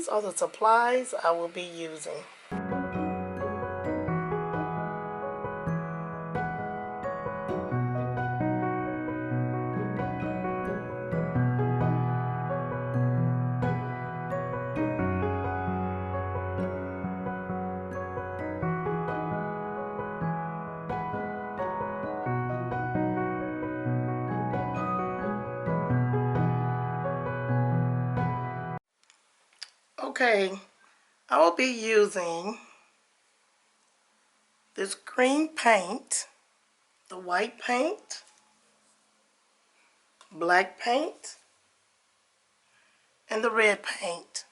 these are the supplies I will be using. Okay, I will be using this green paint, the white paint, black paint, and the red paint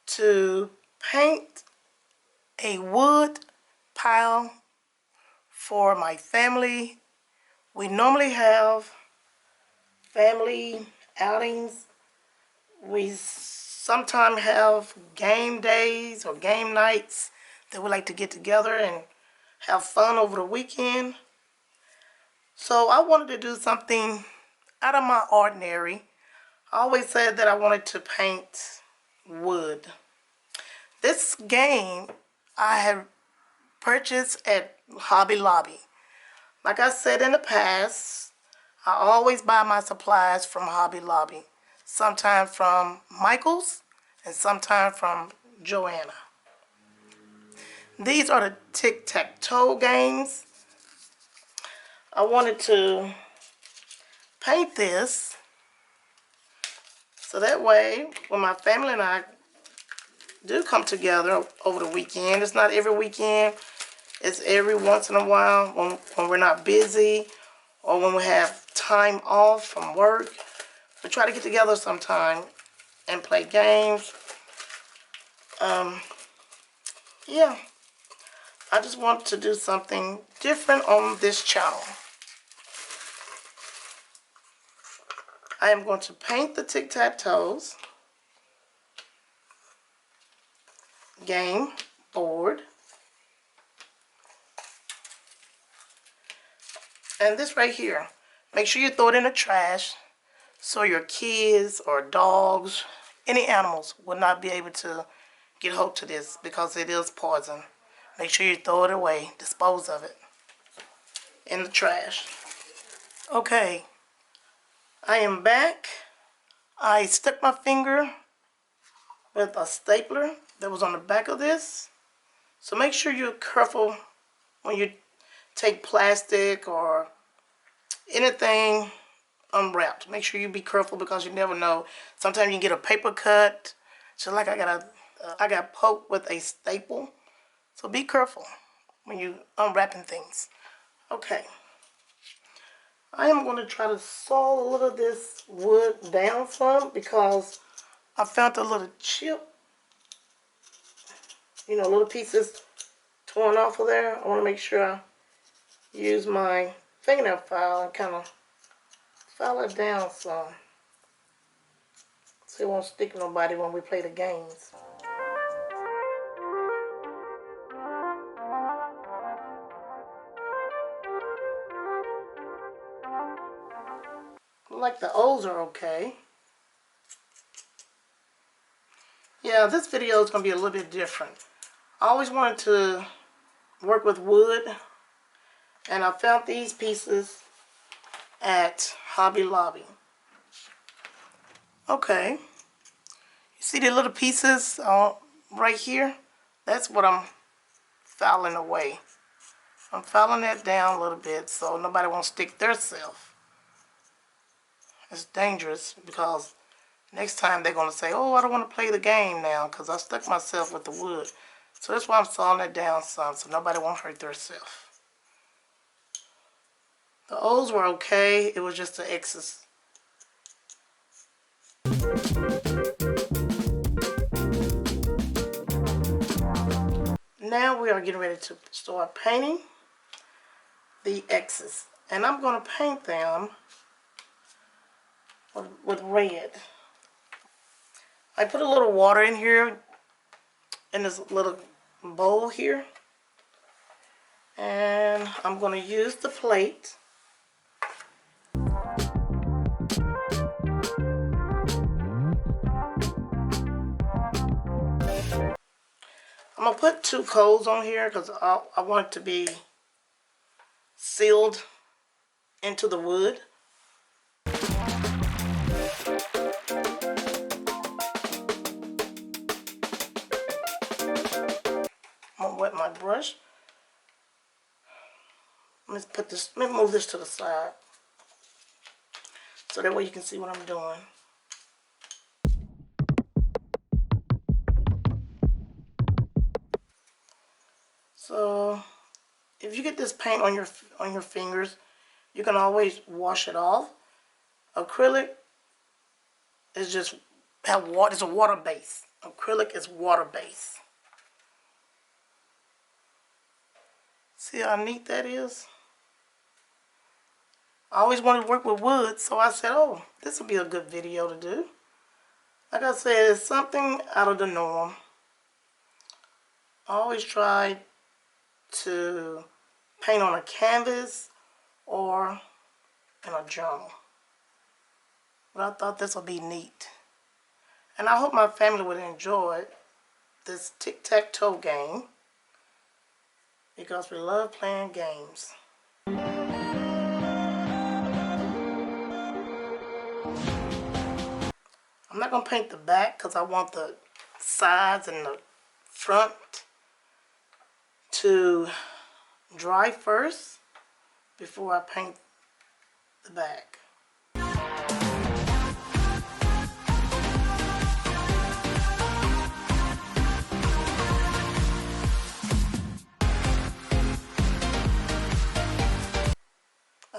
to paint a wood pile for my family. We normally have family outings. We sometimes have game days or game nights that we like to get together and have fun over the weekend. So I wanted to do something out of my ordinary. I always said that I wanted to paint wood. This game I have purchased at Hobby Lobby. Like I said in the past, I always buy my supplies from Hobby Lobby. Sometimes from Michael's and sometimes from Joanna. These are the tic-tac-toe games. I wanted to paint this so that way when my family and I do come together over the weekend, it's not every weekend, it's every once in a while when we're not busy or when we have time off from work. We try to get together sometime and play games. Yeah, I just want to do something different on this channel. I am going to paint the tic-tac-toes game board. And this right here, make sure you throw it in the trash so your kids or dogs, any animals, will not be able to get hold to this because it is poison. Make sure you throw it away, dispose of it in the trash. Okay, I am back. I stuck my finger with a stapler that was on the back of this. So make sure you're careful when you take plastic or anything unwrapped. Make sure you be careful because you never know. Sometimes you can get a paper cut. So like I got poked with a staple. So be careful when you unwrapping things. Okay. I am going to try to saw a little of this wood down some because I found a little chip. You know, little pieces torn off of there. I want to make sure I use my fingernail file and kind of file it down some so it won't stick nobody when we play the games. Like the O's are okay. Yeah, this video is going to be a little bit different. I always wanted to work with wood, and I found these pieces at Hobby Lobby. Okay, you see the little pieces right here? That's what I'm filing away. I'm filing that down a little bit so nobody won't stick their self. It's dangerous because next time they're going to say, oh, I don't want to play the game now because I stuck myself with the wood. So that's why I'm sawing that down some so nobody won't hurt themselves. The O's were okay. It was just the X's. Now we are getting ready to start painting the X's. And I'm going to paint them with red. I put a little water in here in this little bowl here, and I'm going to use the plate. I'm going to put 2 coats on here because I want it to be sealed into the wood. I'm going to wet my brush. Let me move this to the side so that way you can see what I'm doing. So if you get this paint on your fingers, you can always wash it off. Acrylic is just it's a water base. Acrylic is water base. See how neat that is? I always wanted to work with wood, so I said, oh, this will be a good video to do. Like I said, it's something out of the norm. I always try to paint on a canvas or in a journal. But I thought this would be neat. And I hope my family would enjoy this tic-tac-toe game because we love playing games. I'm not going to paint the back because I want the sides and the front to dry first before I paint the back.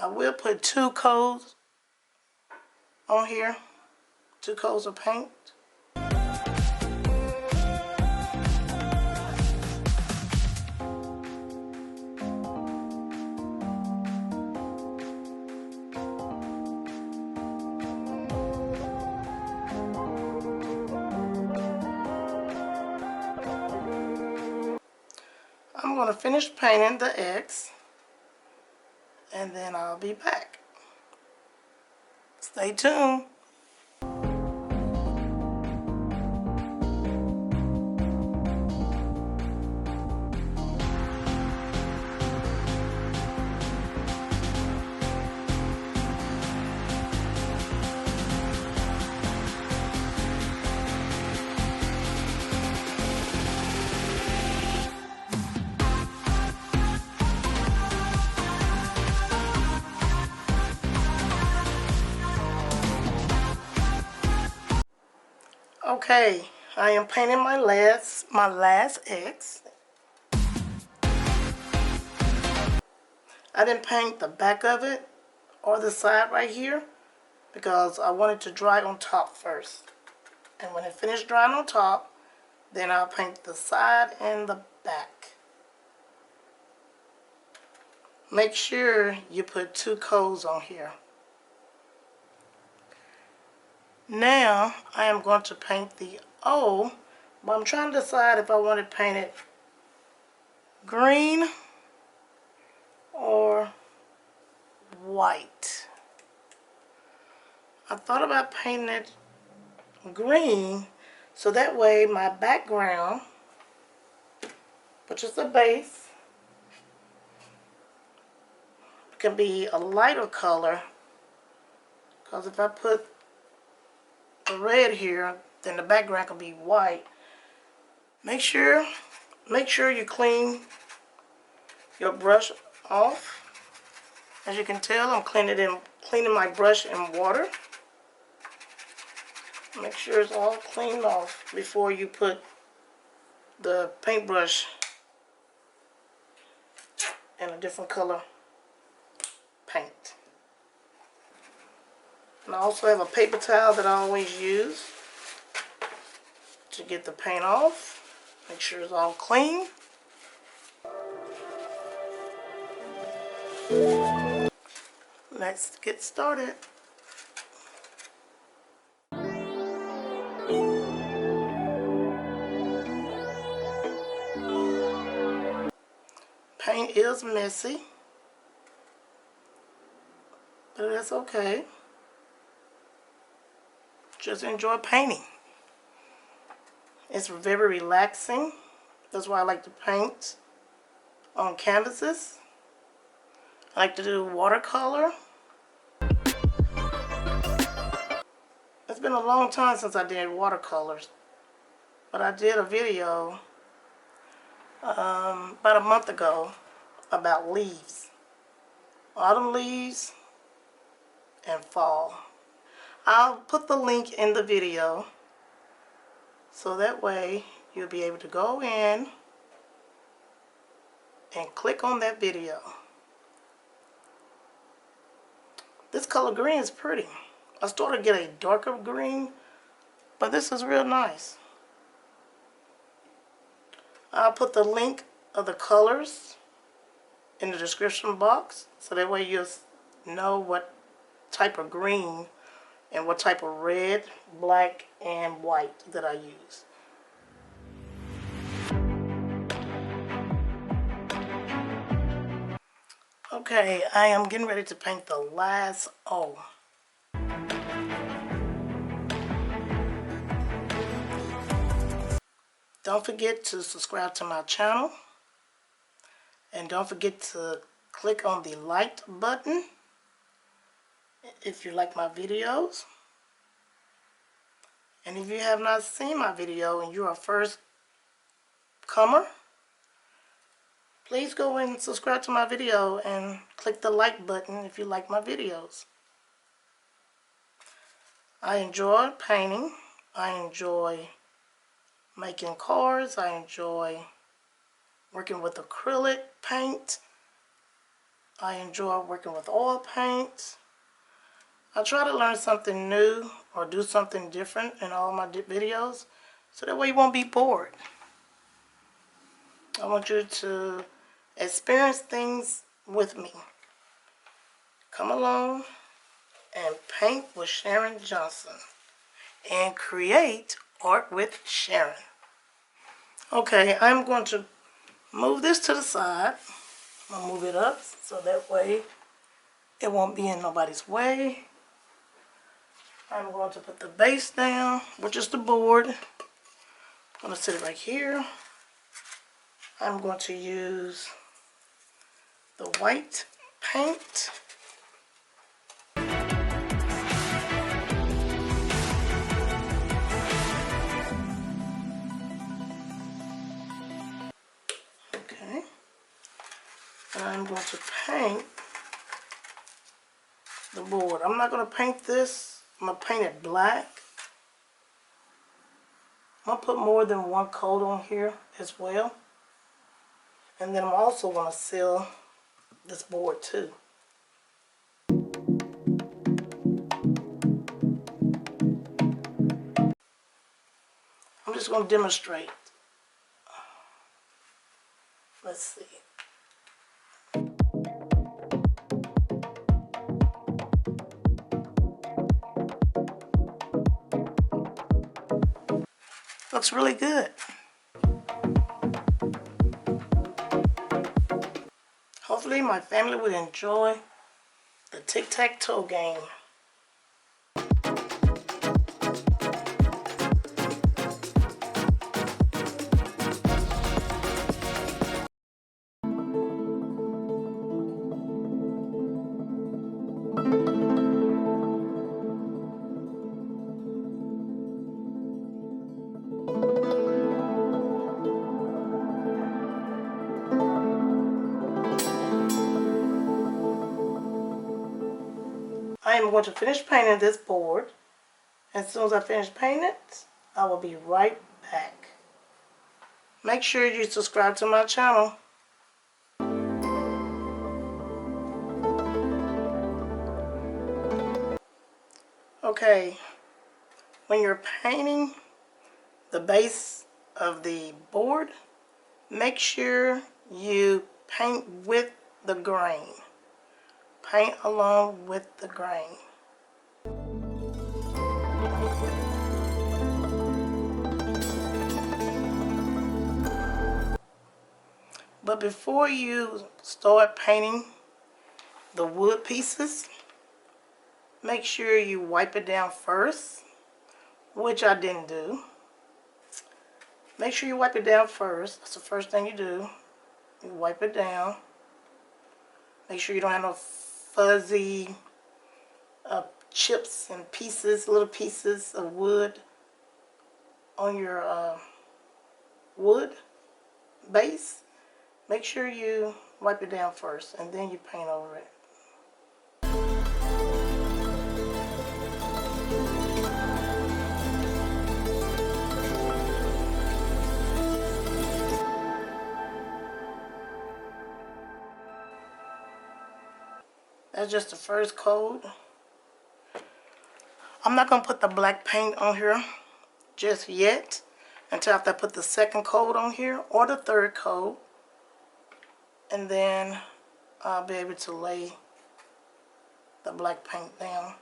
I will put 2 coats on here, 2 coats of paint. I'm going to finish painting the X and then I'll be back. Stay tuned. Okay, I am painting my last X. I didn't paint the back of it or the side right here because I wanted to dry on top first. And when it finished drying on top, then I'll paint the side and the back. Make sure you put 2 coats on here. Now I am going to paint the O, but I'm trying to decide if I want to paint it green or white. I thought about painting it green so that way my background, which is the base, can be a lighter color, because if I put the red here, then the background can be white. Make sure you clean your brush off. As you can tell, I'm cleaning my brush in water. Make sure it's all cleaned off before you put the paintbrush in a different color paint. And I also have a paper towel that I always use to get the paint off. Make sure it's all clean. Let's get started. Paint is messy, but that's okay. Just enjoy painting. It's very relaxing. That's why I like to paint on canvases. I like to do watercolor. It's been a long time since I did watercolors, but I did a video about a month ago about leaves, autumn leaves and fall. I'll put the link in the video so that way you'll be able to go in and click on that video. This color green is pretty. I started to get a darker green, but this is real nice. I'll put the link of the colors in the description box so that way you'll know what type of green and what type of red, black, and white that I use. Okay, I am getting ready to paint the last O. Don't forget to subscribe to my channel, and don't forget to click on the like button if you like my videos. And if you have not seen my video and you're a first comer, please go and subscribe to my video and click the like button if you like my videos. I enjoy painting. I enjoy making cards. I enjoy working with acrylic paint. I enjoy working with oil paint. I try to learn something new or do something different in all my videos so that way you won't be bored. I want you to experience things with me. Come along and paint with Sharon Johnson and create art with Sharon. Okay, I'm going to move this to the side. I'll move it up so that way it won't be in nobody's way. I'm going to put the base down, which is the board. I'm going to sit it right here. I'm going to use the white paint. Okay. I'm going to paint the board. I'm not going to paint this. I'm going to paint it black. I'm going to put more than one coat on here as well. And then I'm also going to seal this board too. I'm just going to demonstrate. Let's see. Looks really good. Hopefully my family would enjoy the tic-tac-toe game. I am going to finish painting this board. As soon as I finish painting it, I will be right back. Make sure you subscribe to my channel. Okay, when you're painting the base of the board, make sure you paint with the grain. Paint along with the grain. But before you start painting the wood pieces, make sure you wipe it down first, which I didn't do. Make sure you wipe it down first. That's the first thing you do. You wipe it down. Make sure you don't have no fuzzy chips and pieces, little pieces of wood on your wood base. Make sure you wipe it down first and then you paint over it. That's just the first coat. I'm not going to put the black paint on here just yet until after I put the second coat on here or the third coat. And then I'll be able to lay the black paint down.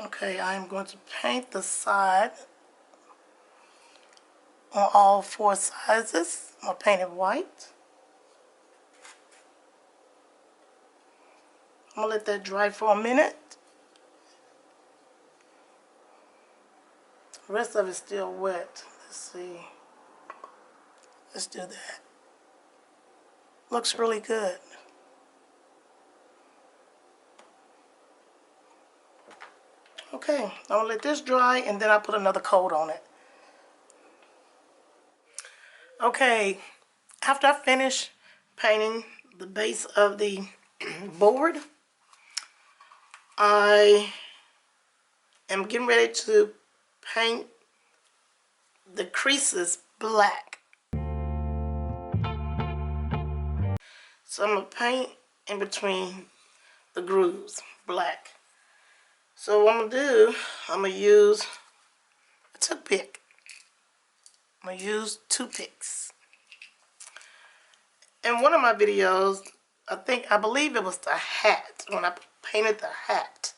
Okay, I am going to paint the side on all four sizes. I'm going to paint it white. I'm going to let that dry for a minute. The rest of it's still wet. Let's see. Let's do that. Looks really good. Okay, I'm going to let this dry and then I'll put another coat on it. Okay, after I finish painting the base of the board, I am getting ready to paint the creases black. So I'm going to paint in between the grooves black. So what I'm going to do, I'm going to use a toothpick. I'm going to use Toothpicks. In one of my videos, I believe it was the hat, when I painted the hat,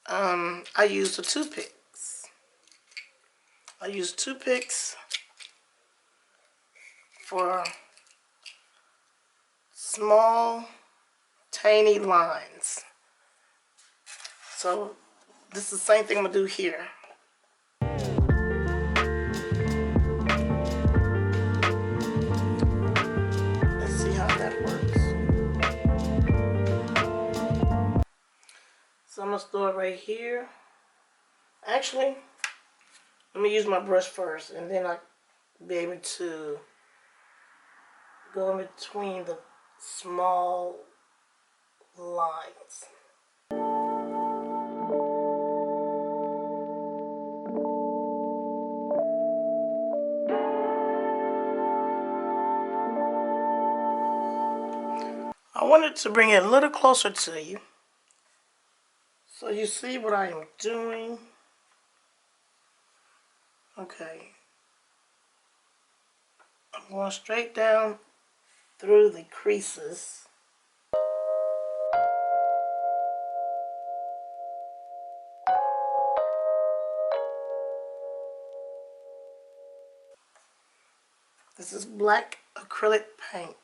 I used the Toothpicks. I used Toothpicks for small, tiny lines. So this is the same thing I'm going to do here. Let's see how that works. So I'm going to start right here. Actually, let me use my brush first and then I'll be able to go in between the small lines. I wanted to bring it a little closer to you so you see what I am doing. Okay. I'm going straight down through the creases. This is black acrylic paint.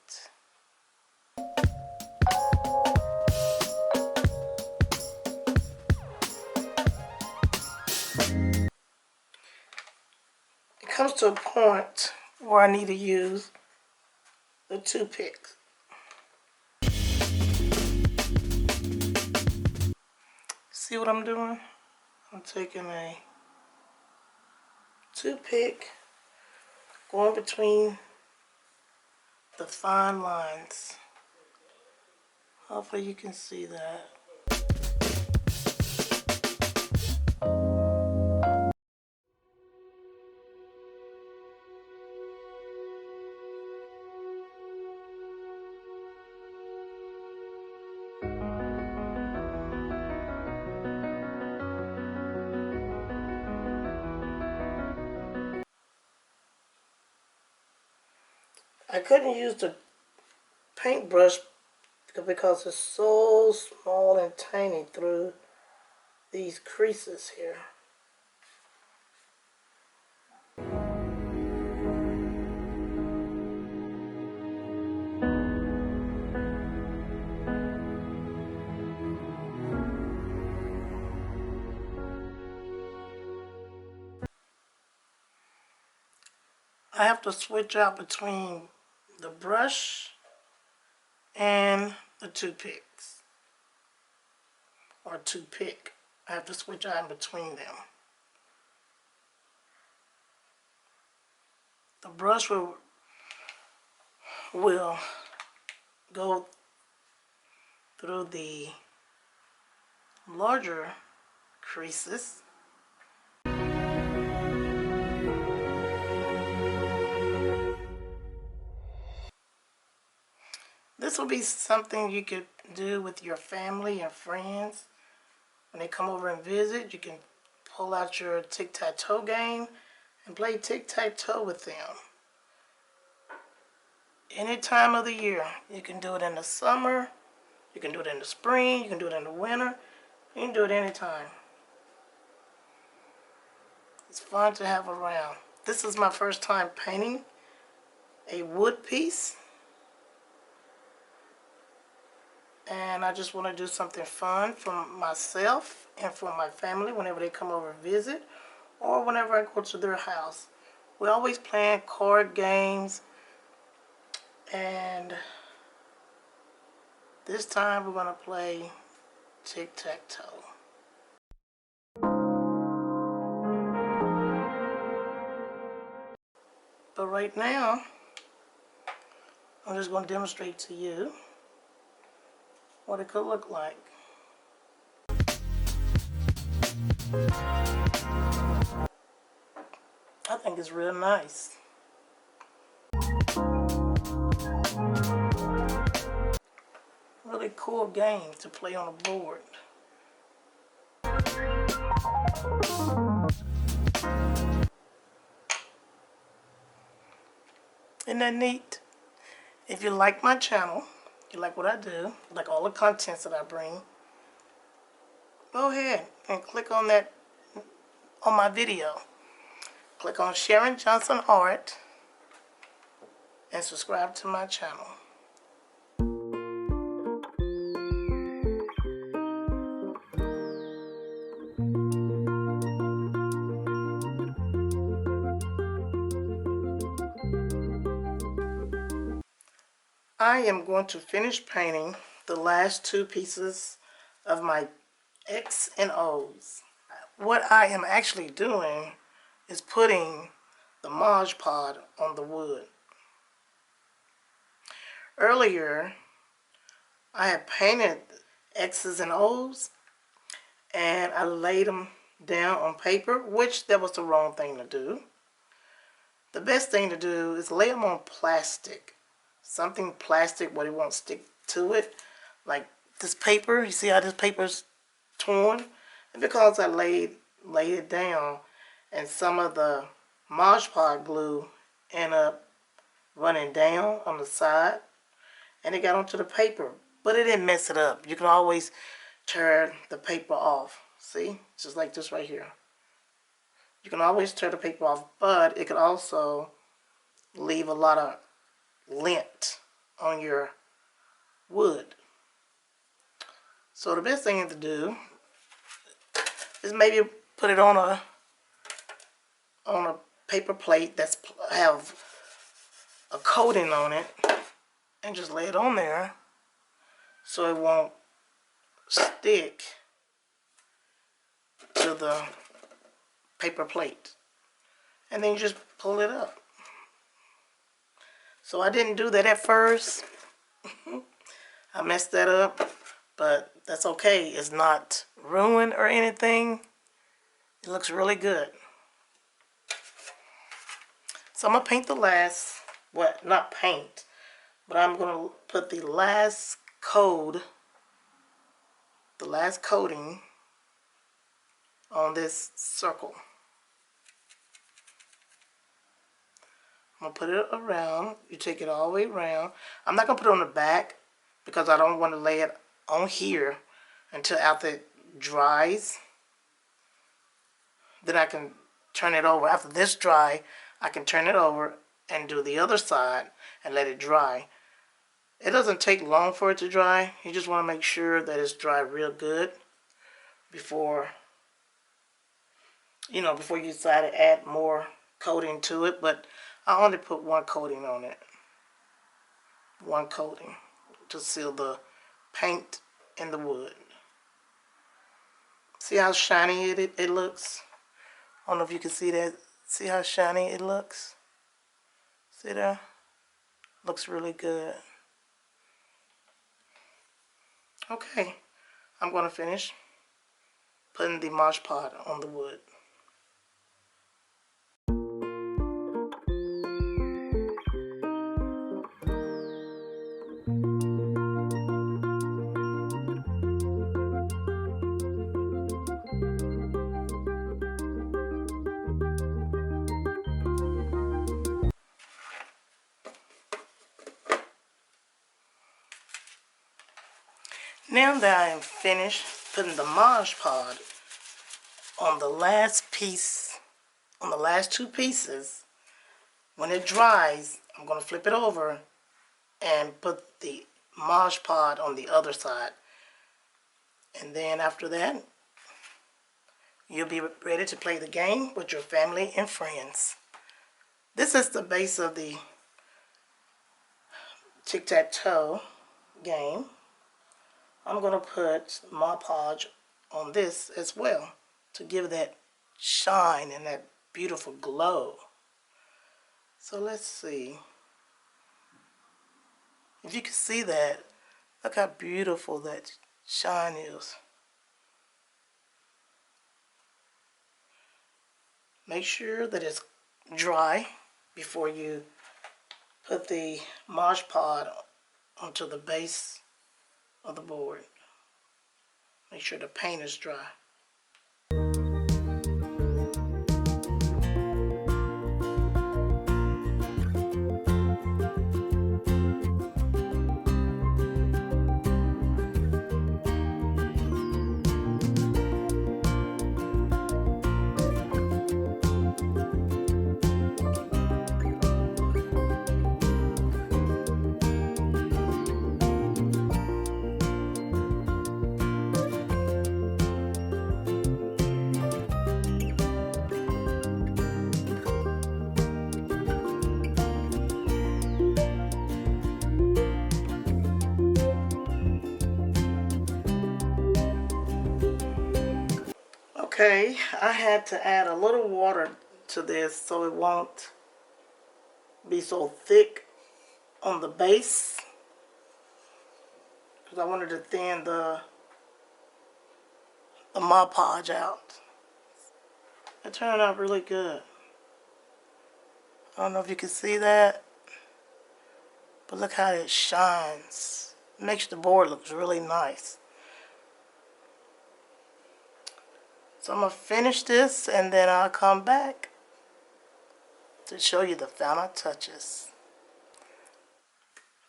It comes to a point where I need to use the toothpicks. See what I'm doing? I'm taking a toothpick, going between the fine lines. Hopefully you can see that. I couldn't use the paintbrush because it's so small and tiny through these creases here. I have to switch out between the brush and the toothpicks, or toothpick. I have to switch out in between them. The brush will go through the larger creases. This will be something you could do with your family and friends. When they come over and visit, you can pull out your tic-tac-toe game and play tic-tac-toe with them. Any time of the year. You can do it in the summer, you can do it in the spring, you can do it in the winter, you can do it anytime. It's fun to have around. This is my first time painting a wood piece. And I just want to do something fun for myself and for my family whenever they come over and visit, or whenever I go to their house. We always playing card games, and this time we're going to play tic-tac-toe. But right now, I'm just going to demonstrate to you what it could look like. I think it's real nice. Really cool game to play on a board. Isn't that neat? If you like my channel, you like what I do, like all the contents that I bring, go ahead and click on that, on my video. Click on Sharon Johnson Art and subscribe to my channel. I am going to finish painting the last two pieces of my X and O's. What I am actually doing is putting the Mod Podge on the wood. Earlier, I had painted X's and O's and I laid them down on paper, which that was the wrong thing to do. The best thing to do is lay them on plastic. Something plastic where it won't stick to it, like this paper. You see how this paper's torn? And because I laid it down, and some of the Mod Podge glue ended up running down on the side, and it got onto the paper, but it didn't mess it up. You can always tear the paper off. See, just like this right here. You can always tear the paper off, but it could also leave a lot of lint on your wood. So the best thing to do is maybe put it on a paper plate that's have a coating on it, and just lay it on there so it won't stick to the paper plate, and then you just pull it up. So I didn't do that at first. I messed that up, but that's okay. It's not ruined or anything. It looks really good. So I'm going to paint the last, not paint, but I'm going to put the last coating on this circle. I'm going to put it around. You take it all the way around. I'm not going to put it on the back because I don't want to lay it on here until after it dries. Then I can turn it over. After this dry, I can turn it over and do the other side and let it dry. It doesn't take long for it to dry. You just want to make sure that it's dry real good before you decide to add more coating to it. But I only put one coating on it. One coating to seal the paint and the wood. See how shiny it looks? I don't know if you can see that. See how shiny it looks? See there? Looks really good. Okay, I'm going to finish putting the Mod Podge on the wood. Now that I am finished putting the Mod Podge on the last piece, on the last two pieces, when it dries, I'm going to flip it over and put the Mod Podge on the other side. And then after that, you'll be ready to play the game with your family and friends. This is the base of the tic-tac-toe game. I'm going to put Mod Podge on this as well to give that shine and that beautiful glow. So let's see. If you can see that, look how beautiful that shine is. Make sure that it's dry before you put the Mod Podge onto the base of the board. Make sure the paint is dry. Okay, I had to add a little water to this so it won't be so thick on the base, because I wanted to thin the Mod Podge out. It turned out really good. I don't know if you can see that, but look how it shines. It makes the board look really nice. So I'm going to finish this and then I'll come back to show you the final touches.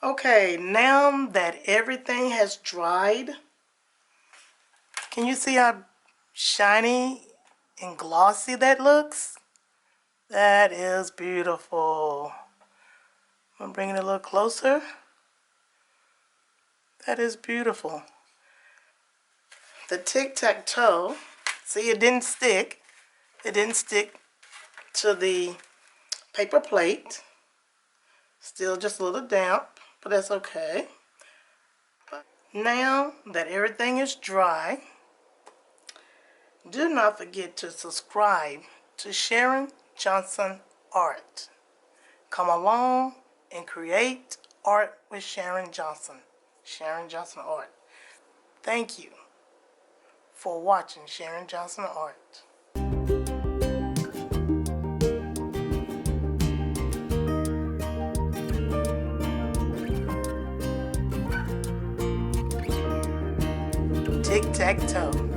Okay, now that everything has dried, can you see how shiny and glossy that looks? That is beautiful. I'm going to bring it a little closer. That is beautiful. The tic-tac-toe, see, it didn't stick. It didn't stick to the paper plate. Still just a little damp, but that's okay. But now that everything is dry, do not forget to subscribe to Sharon Johnson Art. Come along and create art with Sharon Johnson. Sharon Johnson Art. Thank you for watching Sharon Johnson Art. Tic-tac-toe.